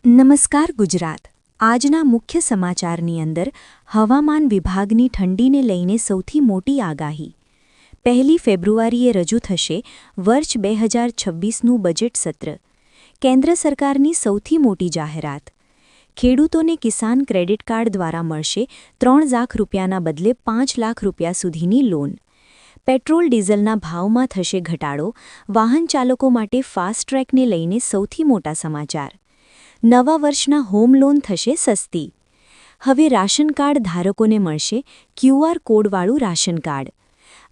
નમસ્કાર ગુજરાત। આજના મુખ્ય સમાચારની અંદર હવામાન વિભાગની ઠંડીને લઈને સૌથી મોટી આગાહી। 1 ફેબ્રુઆરીએ રજૂ થશે વર્ષ 2026નું બજેટ સત્ર। કેન્દ્ર સરકારની સૌથી મોટી જાહેરાત। ખેડૂતોને કિસાન ક્રેડિટ કાર્ડ દ્વારા મળશે 3 લાખ રૂપિયાના બદલે 5 લાખ રૂપિયા સુધીની લોન। પેટ્રોલ ડીઝલના ભાવમાં થશે ઘટાડો। વાહન ચાલકો માટે ફાસ્ટ ટ્રેકને લઈને સૌથી મોટા સમાચાર। નવા વર્ષના હોમ લોન થશે સસ્તી। હવે રાશન કાર્ડ ધારકોને મળશે ક્યુઆર કોડવાળું રાશન કાર્ડ।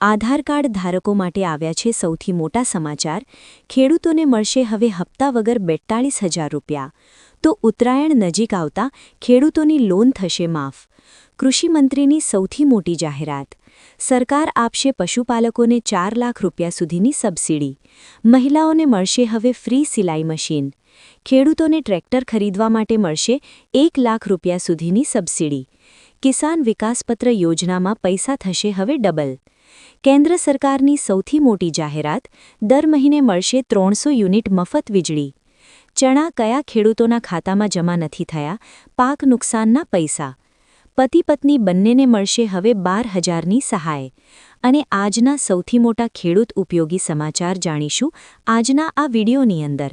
આધાર કાર્ડ ધારકો માટે આવ્યા છે સૌથી મોટા સમાચાર। ખેડૂતોને મળશે હવે હપ્તા વગર 42,000 રૂપિયા। તો ઉત્તરાયણ નજીક આવતા ખેડૂતોની લોન થશે માફ। કૃષિમંત્રીની સૌથી મોટી જાહેરાત। સરકાર આપશે પશુપાલકોને 4 લાખ રૂપિયા સુધીની સબસિડી। મહિલાઓને મળશે હવે ફ્રી સિલાઈ મશીન। ખેડૂતોને ટ્રેક્ટર ખરીદવા માટે મળશે 1 લાખ રૂપિયા સુધીની સબસિડી। કિસાન વિકાસપત્ર યોજનામાં પૈસા થશે હવે ડબલ। કેન્દ્ર સરકારની સૌથી મોટી જાહેરાત। દર મહિને મળશે 300 યુનિટ મફત વીજળી। ચણા કયા ખેડૂતોના ખાતામાં જમા નથી થયા? પાક નુકસાનના પૈસા। પતિ પત્ની બંનેને મળશે હવે 12,000ની સહાય। અને આજના સૌથી મોટા ખેડૂત ઉપયોગી સમાચાર જાણીશું આજના આ વિડીયોની અંદર।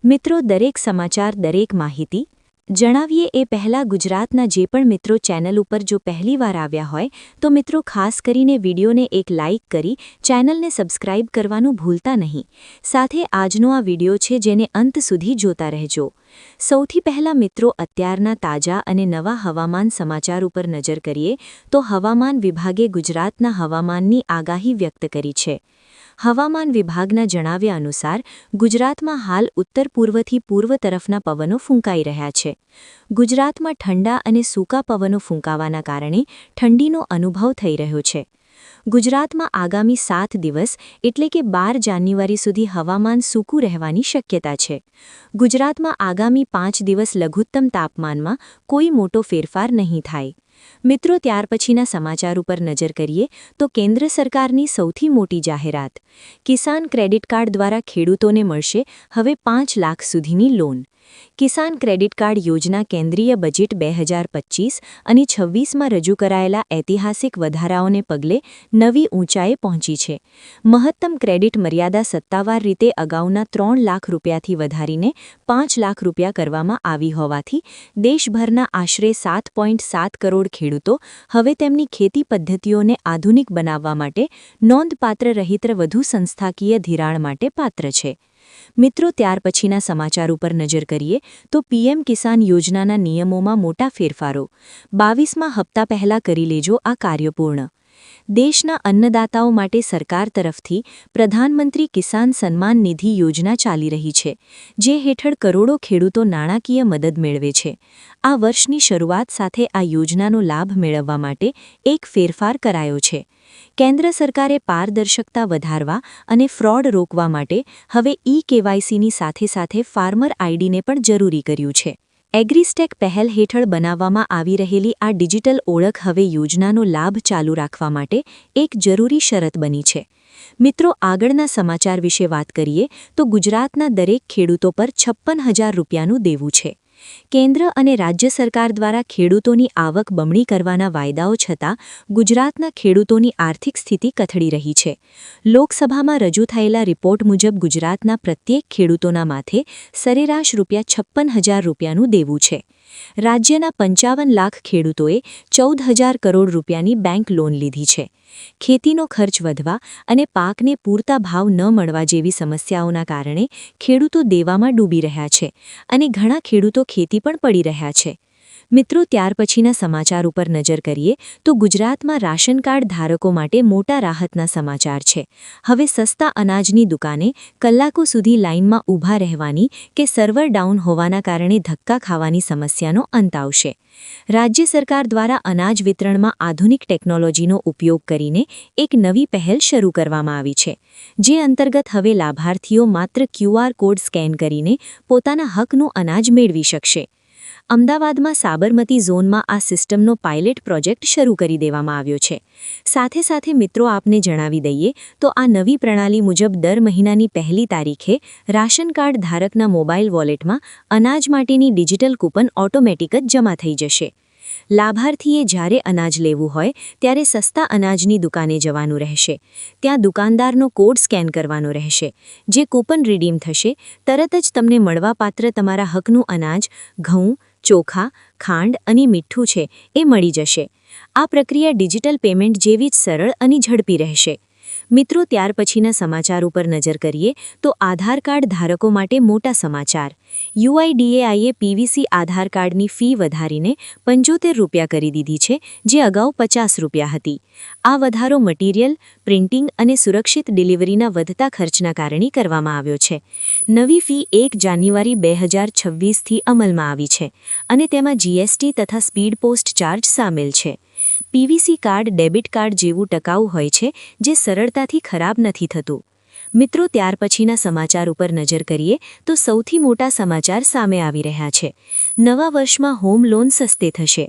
મિત્રો, દરેક સમાચાર, દરેક માહિતી જણાવીએ એ પહેલાં ગુજરાતના જે પણ મિત્રો ચેનલ ઉપર જો પહેલીવાર આવ્યા હોય તો મિત્રો ખાસ કરીને વિડીયોને એક લાઇક કરી ચેનલને સબસ્ક્રાઇબ કરવાનું ભૂલતા નહીં। સાથે આજનો આ વિડીયો છે જેને અંત સુધી જોતા રહેજો। સૌથી પહેલાં મિત્રો અત્યારના તાજા અને નવા હવામાન સમાચાર ઉપર નજર કરીએ તો હવામાન વિભાગે ગુજરાતના હવામાનની આગાહી વ્યક્ત કરી છે। હવામાન વિભાગના જણાવ્યા અનુસાર ગુજરાતમાં હાલ ઉત્તર પૂર્વથી પૂર્વ તરફના પવનો ફૂંકાઈ રહ્યા છે। ગુજરાતમાં ઠંડા અને સૂકા પવનો ફૂંકાવાના કારણે ઠંડીનો અનુભવ થઈ રહ્યો છે। ગુજરાતમાં આગામી 7 દિવસ એટલે કે 12 જાન્યુઆરી સુધી હવામાન સૂકું રહેવાની શક્યતા છે। ગુજરાતમાં આગામી 5 દિવસ લઘુત્તમ તાપમાનમાં કોઈ મોટો ફેરફાર નહીં થાય। મિત્રો, ત્યાર પછીના સમાચાર ઉપર નજર કરીએ તો કેન્દ્ર સરકારની સૌથી મોટી જાહેરાત। કિસાન ક્રેડિટ કાર્ડ દ્વારા ખેડૂતોને મળશે હવે 5 લાખ સુધીની લોન। કિસાન ક્રેડિટ કાર્ડ યોજના કેન્દ્રીય બજેટ 2025 અને 26માં રજૂ કરાયેલા ઐતિહાસિક વધારાઓને પગલે નવી ઊંચાઈએ પહોંચી છે। મહત્તમ ક્રેડિટ મર્યાદા સત્તાવાર રીતે અગાઉના 3 લાખ રૂપિયાથી વધારીને 5 લાખ રૂપિયા કરવામાં આવી હોવાથી દેશભરના આશરે 7.7 કરોડ ખેડૂતો હવે તેમની ખેતી પદ્ધતિઓને આધુનિક બનાવવા માટે નોંધપાત્ર રહિત વધુ સંસ્થાકીય ધિરાણ માટે પાત્ર છે। મિત્રો, ત્યાર પછીના સમાચાર ઉપર નજર કરીએ તો પીએમ કિસાન યોજનાના નિયમોમાં મોટા ફેરફારો। 22મા હપ્તા પહેલા કરી લેજો આ કાર્ય પૂર્ણ। દેશના અન્નદાતાઓ માટે સરકાર તરફથી પ્રધાનમંત્રી કિસાન સન્માન નિધિ યોજના ચાલી રહી છે, જે હેઠળ કરોડો ખેડૂતો નાણાકીય મદદ મેળવે છે। આ વર્ષની શરૂઆત સાથે આ યોજનાનો લાભ મેળવવા માટે એક ફેરફાર કરાયો છે। કેન્દ્ર સરકારે પારદર્શકતા વધારવા અને ફ્રોડ રોકવા માટે હવે કેવાયસીની સાથે ફાર્મર આઈડીને પણ જરૂરી કર્યું છે। એગ્રીસ્ટેક પહેલ હેઠળ બનાવવામાં આવી રહેલી આ ડિજિટલ ઓળખ હવે યોજનાનો લાભ ચાલુ રાખવા માટે એક જરૂરી શરત બની છે। મિત્રો, આગળના સમાચાર વિશે વાત કરીએ તો ગુજરાતના દરેક ખેડૂતો પર 56,000 રૂપિયાનું દેવું છે। કેન્દ્ર અને રાજ્ય સરકાર દ્વારા ખેડૂતોની આવક બમણી કરવાના વાયદાઓ છતાં ગુજરાતના ખેડૂતોની આર્થિક સ્થિતિ કથળી રહી છે। લોકસભામાં રજૂ થયેલા રિપોર્ટ મુજબ ગુજરાતના પ્રત્યેક ખેડૂતોના માથે સરેરાશ ₹56,000 રૂપિયાનું દેવું છે। રાજ્યના 55 લાખ ખેડૂતોએ 14,000 કરોડ રૂપિયાની બેંક લોન લીધી છે। ખેતીનો ખર્ચ વધવા અને પાકને પૂરતા ભાવ ન મળવા જેવી સમસ્યાઓના કારણે ખેડૂતો દેવામાં ડૂબી રહ્યા છે અને ઘણા ખેડૂતો ખેતી પણ પડી રહ્યા છે। મિત્રો, ત્યાર પછીના સમાચાર ઉપર નજર કરીએ તો ગુજરાતમાં રાશન કાર્ડ ધારકો માટે મોટા રાહતના સમાચાર છે। હવે સસ્તા અનાજની દુકાને કલાકો સુધી લાઇનમાં ઊભા રહેવાની કે સર્વર ડાઉન હોવાના કારણે ધક્કા ખાવાની સમસ્યાનો અંત આવશે। રાજ્ય સરકાર દ્વારા અનાજ વિતરણમાં આધુનિક ટેકનોલોજીનો ઉપયોગ કરીને એક નવી પહેલ શરૂ કરવામાં આવી છે, જે અંતર્ગત હવે લાભાર્થીઓ માત્ર ક્યુઆર કોડ સ્કેન કરીને પોતાના હકનું અનાજ મેળવી શકશે। અમદાવાદમાં સાબરમતી ઝોનમાં આ સિસ્ટમનો પાયલટ પ્રોજેક્ટ શરૂ કરી દેવામાં આવ્યો છે. સાથે સાથે મિત્રો આપને જણાવી દઈએ તો આ નવી પ્રણાલી મુજબ દર મહિનાની 1લી તારીખે રાશન કાર્ડ ધારકના મોબાઈલ વોલેટમાં અનાજ માટેની ડિજિટલ કૂપન ઓટોમેટિક જ જમા થઈ જશે. લાભાર્થીએ જ્યારે અનાજ લેવું હોય ત્યારે સસ્તા અનાજની દુકાને જવાનું રહેશે. ત્યાં દુકાનદારનો કોડ સ્કેન કરવાનો રહેશે. જે કૂપન રિડીમ થશે તરત જ તમને મળવાપાત્ર તમારા હકનું અનાજ, ઘઉં, ચોખા, ખાંડ અને મીઠું છે એ મળી જશે. આ પ્રક્રિયા ડિજિટલ પેમેન્ટ જેવી જ સરળ અને ઝડપી રહેશે. મિત્રો ત્યાર પછીના સમાચાર ઉપર નજર કરીએ તો આધાર કાર્ડ ધારકો માટે મોટા સમાચાર. UIDAIએ PVC આધાર કાર્ડની ફી વધારીને ₹75 કરી દીધી છે, જે અગાઉ ₹50 હતી. આ વધારો મટીરિયલ, પ્રિન્ટિંગ અને સુરક્ષિત ડિલિવરીના વધતા ખર્ચના કારણે કરવામાં આવ્યો છે. નવી ફી 1 જાન્યુઆરી 2026થી અમલમાં આવી છે અને તેમાં GST તથા સ્પીડ પોસ્ટ ચાર્જ સામેલ છે. PVC કાર્ડ ડેબિટ કાર્ડ જેવું ટકાઉ હોય છે, જે સરળતાથી ખરાબ નથી થતું. મિત્રો ત્યાર પછીના સમાચાર ઉપર નજર કરીએ તો સૌથી મોટા સમાચાર સામે આવી રહ્યા છે. નવા વર્ષમાં હોમ લોન સસ્તી થશે.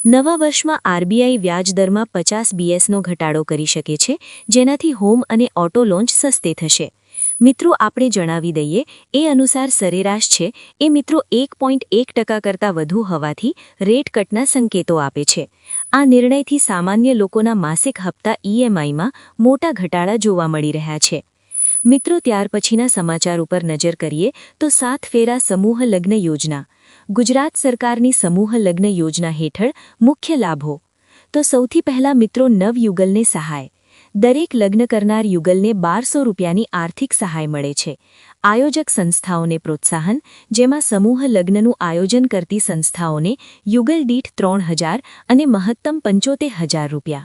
નવા વર્ષમાં RBI વ્યાજદરમાં 50 BSનો ઘટાડો કરી શકે છે, જેનાથી હોમ અને ઓટો લોન સસ્તી થશે. મિત્રો આપણે જણાવી દઈએ એ અનુસાર સરેરાશ છે એ મિત્રો 1.1% કરતાં વધુ હોવાથી રેટ કટના સંકેતો આપે છે. આ નિર્ણયથી સામાન્ય લોકોના માસિક હપ્તા EMIમાં મોટા ઘટાડા જોવા મળી રહ્યા છે. મિત્રો ત્યાર પછીના સમાચાર ઉપર નજર કરીએ તો 7 ફેરા સમૂહ લગ્ન યોજના. ગુજરાત સરકારની સમૂહ લગ્ન યોજના હેઠળ મુખ્ય લાભો. તો સૌથી પહેલા મિત્રો નવયુગલને સહાય. દરેક લગ્ન કરનાર યુગલને ₹1200ની આર્થિક સહાય મળે છે. આયોજક સંસ્થાઓને પ્રોત્સાહન, જેમાં સમૂહ લગ્નનું આયોજન કરતી સંસ્થાઓને યુગલ દીઠ ₹3000 અને મહત્તમ ₹75000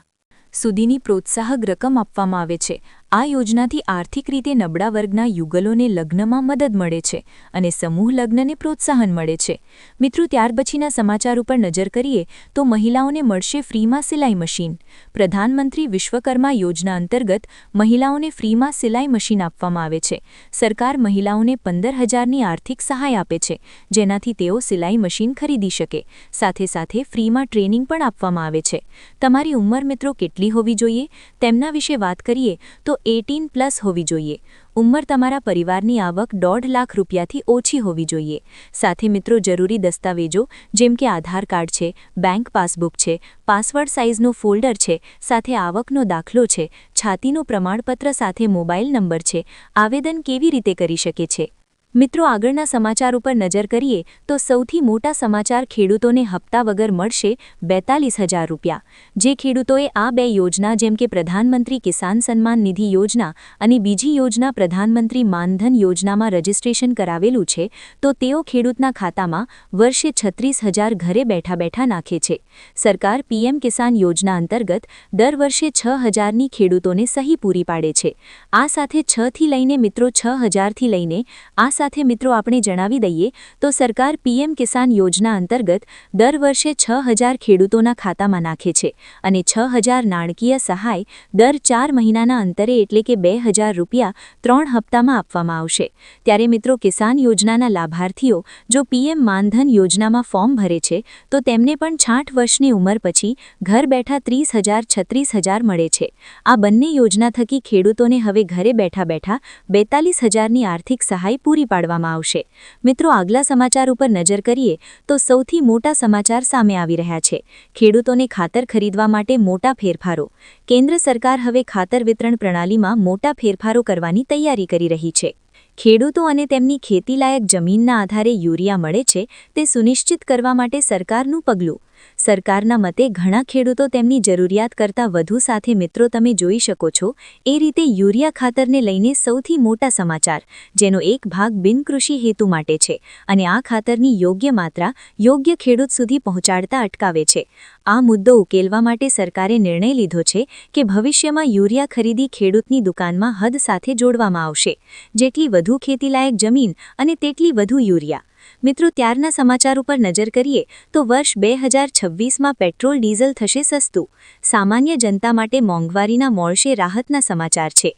સુધીની પ્રોત્સાહક રકમ આપવામાં આવે છે. આ યોજનાથી આર્થિક રીતે નબળા વર્ગના યુગલોને લગ્નમાં મદદ મળે છે અને સમૂહ લગ્નને પ્રોત્સાહન મળે છે. મિત્રો ત્યાર પછીના સમાચાર ઉપર નજર કરીએ તો મહિલાઓને મળશે ફ્રીમાં સિલાઈ મશીન. પ્રધાનમંત્રી વિશ્વકર્મા યોજના અંતર્ગત મહિલાઓને ફ્રીમાં સિલાઈ મશીન આપવામાં આવે છે. સરકાર મહિલાઓને 15000ની આર્થિક સહાય આપે છે, જેનાથી તેઓ સિલાઈ મશીન ખરીદી શકે. સાથે સાથે ફ્રીમાં ટ્રેનિંગ પણ આપવામાં આવે છે. તમારી ઉંમર મિત્રો કેટલી હોવી જોઈએ તેમના વિશે વાત કરીએ તો 18+ હોવી જોઈએ. ઉંમર તમારા પરિવારની આવક ₹1.5 લાખથી ઓછી હોવી જોઈએ. સાથે મિત્રો જરૂરી દસ્તાવેજો જેમ કે આધાર કાર્ડ છે, બેંક પાસબુક છે, પાસવર્ડ સાઇઝનો ફોલ્ડર છે, સાથે આવકનો દાખલો છે, છાતીનું પ્રમાણપત્ર સાથે મોબાઈલ નંબર છે. આવેદન કેવી રીતે કરી શકે છે? મિત્રો આગળના સમાચાર ઉપર નજર કરીએ તો સૌથી મોટા સમાચાર ખેડૂતોને હપ્તા વગર મળશે ₹42000. જે ખેડૂતોએ આ 2 યોજના જેમ કે પ્રધાનમંત્રી કિસાન સન્માન નિધિ યોજના અને બીજી યોજના પ્રધાનમંત્રી માનધન યોજનામાં રજીસ્ટ્રેશન કરાવેલું છે તો તેઓ ખેડૂતના ખાતામાં વર્ષે 36000 ઘરે બેઠા બેઠા નાખે છે. સરકાર PM કિસાન યોજના અંતર્ગત દર વર્ષે 6000ની ખેડૂતોને સહી પૂરી પાડે છે. આ સાથે 6 થી લઈને મિત્રો 6000થી લઈને આ સાથે મિત્રો આપણે જણાવી દઈએ તો સરકાર PM કિસાન યોજના અંતર્ગત દર વર્ષે 6000 ખેડૂતોના ખાતામાં નાખે છે અને 6000 નાણાકીય સહાય દર 4 મહિનાના અંતરે એટલે કે ₹2000 3 હપ્તામાં આપવામાં આવશે. ત્યારે મિત્રો કિસાન યોજનાના લાભાર્થીઓ જો PM માનધન યોજનામાં ફોર્મ ભરે છે તો તેમને પણ 60 વર્ષની ઉંમર પછી ઘર બેઠા 30000 36000 મળે છે. આ બંને યોજના થકી ખેડૂતોને હવે ઘરે બેઠા બેઠા 42000ની આર્થિક સહાય પૂરી પાડવામાં આવશે. મિત્રો આગલા સમાચાર ઉપર નજર કરીએ તો સૌથી મોટા સમાચાર સામે આવી રહ્યા છે. ખેડૂતોને ખાતર ખરીદવા માટે મોટા ફેરફારો. કેન્દ્ર સરકાર હવે ખાતર વિતરણ પ્રણાલીમાં મોટા ફેરફારો કરવાની તૈયારી કરી રહી છે. ખેડૂતો અને તેમની ખેતીલાયક જમીનના આધારે યુરિયા મળે છે તે સુનિશ્ચિત કરવા માટે સરકારનું પગલું. સરકારના મતે ઘણા ખેડૂતો તેમની જરૂરિયાત કરતાં વધુ સાથે મિત્રો તમે જોઈ શકો છો એ રીતે યુરિયા ખાતરને લઈને સૌથી મોટા સમાચાર, જેનો એક ભાગ બિનકૃષિ હેતુ માટે છે અને આ ખાતરની યોગ્ય માત્રા યોગ્ય ખેડૂત સુધી પહોંચાડતા અટકાવે છે. આ મુદ્દો ઉકેલવા માટે સરકારે નિર્ણય લીધો છે કે ભવિષ્યમાં યુરિયા ખરીદી ખેડૂતની દુકાનમાં હદ સાથે જોડવામાં આવશે. જેટલી વધુ ખેતીલાયક જમીન અને તેટલી વધુ યુરિયા. મિત્રો ત્યારના સમાચાર ઉપર નજર કરીએ તો વર્ષ 2026માં પેટ્રોલ ડીઝલ થશે સસ્તું. સામાન્ય જનતા માટે મોંઘવારીના મળશે રાહતના સમાચાર છે.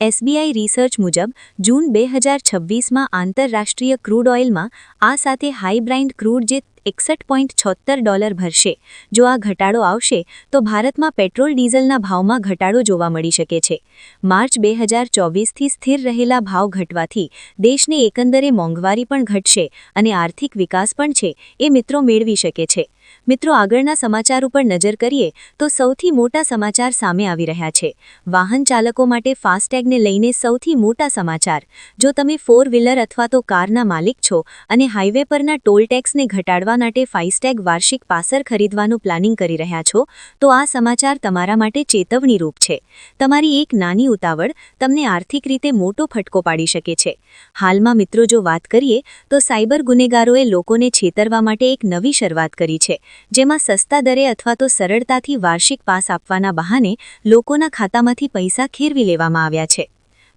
SBI રિસર્ચ મુજબ જૂન 2026માં આંતરરાષ્ટ્રીય ક્રૂડ ઓઇલમાં આ સાથે હાઈ બ્રાઇન્ટ ક્રૂડ જે $61.76 ભરશે। જો આ ઘટાડો આવશે તો ભારતમાં પેટ્રોલ ડીઝલના ભાવમાં ઘટાડો જોવા મળી શકે છે। માર્ચ 2024થી સ્થિર રહેલા ભાવ ઘટવાથી દેશને એકંદરે મોંઘવારી પણ ઘટશે અને આર્થિક વિકાસ પણ છે એ મિત્રો મેળવી શકે છે। મિત્રો આગળના સમાચાર ઉપર નજર કરીએ તો સૌથી મોટા સમાચાર સામે આવી રહ્યા છે। વાહન ચાલકો માટે ફાસ્ટેગને લઈને સૌથી મોટા સમાચાર। જો તમે 4 વ્હીલર અથવા તો કારના માલિક છો અને હાઈવે પરના ટોલ ટેક્સને ઘટાડવા માટે ફાસ્ટેગ વાર્ષિક પાસર ખરીદવાનું પ્લાનિંગ કરી રહ્યા છો તો આ સમાચાર તમારા માટે ચેતવણીરૂપ છે। તમારી એક નાની ઉતાવળ તમને આર્થિક રીતે મોટો ફટકો પાડી શકે છે। હાલમાં મિત્રો જો વાત કરીએ તો સાયબર ગુનેગારોએ લોકોને છેતરવા માટે એક નવી શરૂઆત કરી છે, જેમાં સસ્તા દરે અથવા તો સરળતાથી વાર્ષિક પાસ આપવાના બહાને લોકોના ખાતામાંથી પૈસા ખેરવી લેવામાં આવ્યા છે।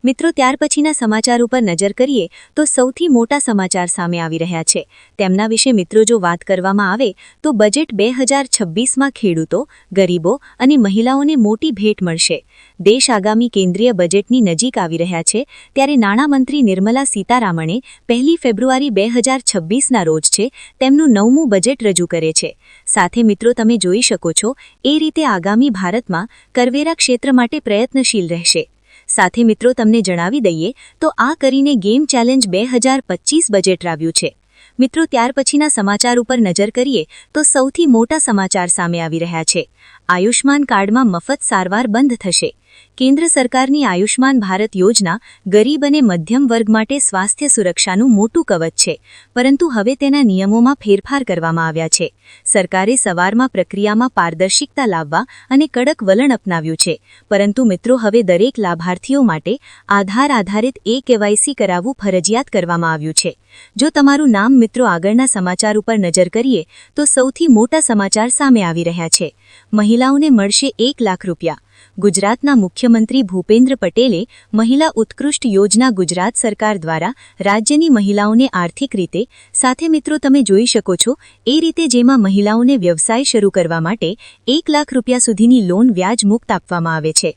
મિત્રો ત્યાર પછીના સમાચાર ઉપર નજર કરીએ તો સૌથી મોટા સમાચાર સામે આવી રહ્યા છે। તેમના વિશે મિત્રો જો વાત કરવામાં આવે તો બજેટ 2026માં ખેડૂતો, ગરીબો અને મહિલાઓને મોટી ભેટ મળશે। દેશ આગામી કેન્દ્રીય બજેટની નજીક આવી રહ્યા છે ત્યારે નાણામંત્રી નિર્મલા સીતારામણે 1 ફેબ્રુઆરી 2026ના રોજ છે તેમનું 9મું બજેટ રજૂ કરે છે। સાથે મિત્રો તમે જોઈ શકો છો એ રીતે આગામી ભારતમાં કરવેરા ક્ષેત્ર માટે પ્રયત્નશીલ રહેશે। સાથે મિત્રો તમને જણાવી દઈએ તો આ કરીને ગેમ ચેલેન્જ 2025 બજેટ આવ્યું છે। મિત્રો ત્યાર પછીના સમાચાર ઉપર નજર કરીએ તો સૌથી મોટા સમાચાર સામે આવી રહ્યા છે। આયુષ્માન કાર્ડમાં મફત સારવાર બંધ થશે। કેન્દ્ર સરકારની આયુષ્માન ભારત યોજના ગરીબ અને મધ્યમ વર્ગ માટે સ્વાસ્થ્ય સુરક્ષાનું મોટું કવચ છે, પરંતુ હવે તેના નિયમોમાં ફેરફાર કરવામાં આવ્યા છે। સરકારે સવારમાં પ્રક્રિયામાં પારદર્શિકતા લાવવા અને કડક વલણ અપનાવ્યું છે, પરંતુ મિત્રો હવે દરેક લાભાર્થીઓ માટે આધાર આધારિત KYC કરાવવું ફરજિયાત કરવામાં આવ્યું છે। જો તમારું નામ મિત્રો આગળના સમાચાર ઉપર નજર કરીએ તો સૌથી મોટા સમાચાર સામે આવી રહ્યા છે। મહિલાઓને મળશે 1 લાખ રૂપિયા। ગુજરાતના મુખ્યમંત્રી ભૂપેન્દ્ર પટેલે મહિલા ઉત્કૃષ્ટ યોજના ગુજરાત સરકાર દ્વારા રાજ્યની મહિલાઓને આર્થિક રીતે સાથે મિત્રો તમે જોઈ શકો છો એ રીતે જેમાં મહિલાઓને વ્યવસાય શરૂ કરવા માટે 1 લાખ રૂપિયા સુધીની લોન વ્યાજ મુક્ત આપવામાં આવે છે।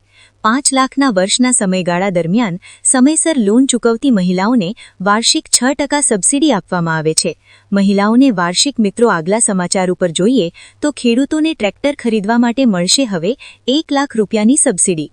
5 લાખના વર્ષના સમયગાળા દરમિયાન સમયસર લોન ચૂકવતી મહિલાઓને વાર્ષિક 6% સબસિડી આપવામાં આવે છે। મહિલાઓને વાર્ષિક મિત્રો આગલા સમાચાર ઉપર જોઈએ તો ખેડૂતોને ટ્રેક્ટર ખરીદવા માટે મળશે હવે 1 લાખ રૂપિયાની સબસિડી।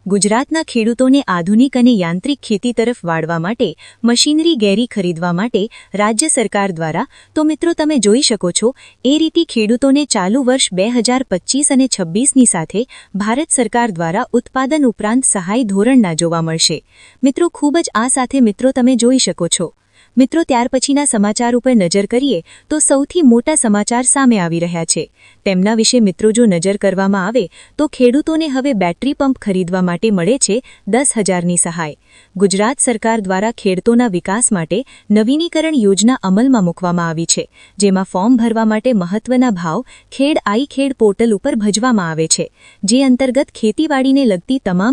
ગુજરાતના ખેડૂતોને આધુનિક અને યાંત્રિક ખેતી તરફ વાળવા માટે મશીનરી ગેરી ખરીદવા માટે રાજ્ય સરકાર દ્વારા તો મિત્રો તમે જોઈ શકો છો એ રીતે ખેડૂતોને ચાલુ વર્ષ 2025 અને 26ની સાથે ભારત સરકાર દ્વારા ઉત્પાદન ઉપરાંત સહાય ધોરણના જોવા મળશે। મિત્રો ખૂબ જ આ સાથે મિત્રો તમે જોઈ શકો છો। મિત્રો ત્યાર પછીના સમાચાર ઉપર નજર કરીએ તો સૌથી મોટા સમાચાર સામે આવી રહ્યા છે। તેમના વિશે મિત્રો જો નજર કરવામાં આવે તો ખેડૂતોને હવે બેટરી પંપ ખરીદવા માટે મળે છે 10,000ની સહાય। ગુજરાત સરકાર દ્વારા ખેડૂતોના વિકાસ માટે નવીનીકરણ યોજના અમલમાં મૂકવામાં આવી છે, જેમાં ફોર્મ ભરવા માટે મહત્વના ભાવ ખેડ પોર્ટલ ઉપર ભજવામાં આવે છે, જે અંતર્ગત ખેતીવાડીને લગતી તમામ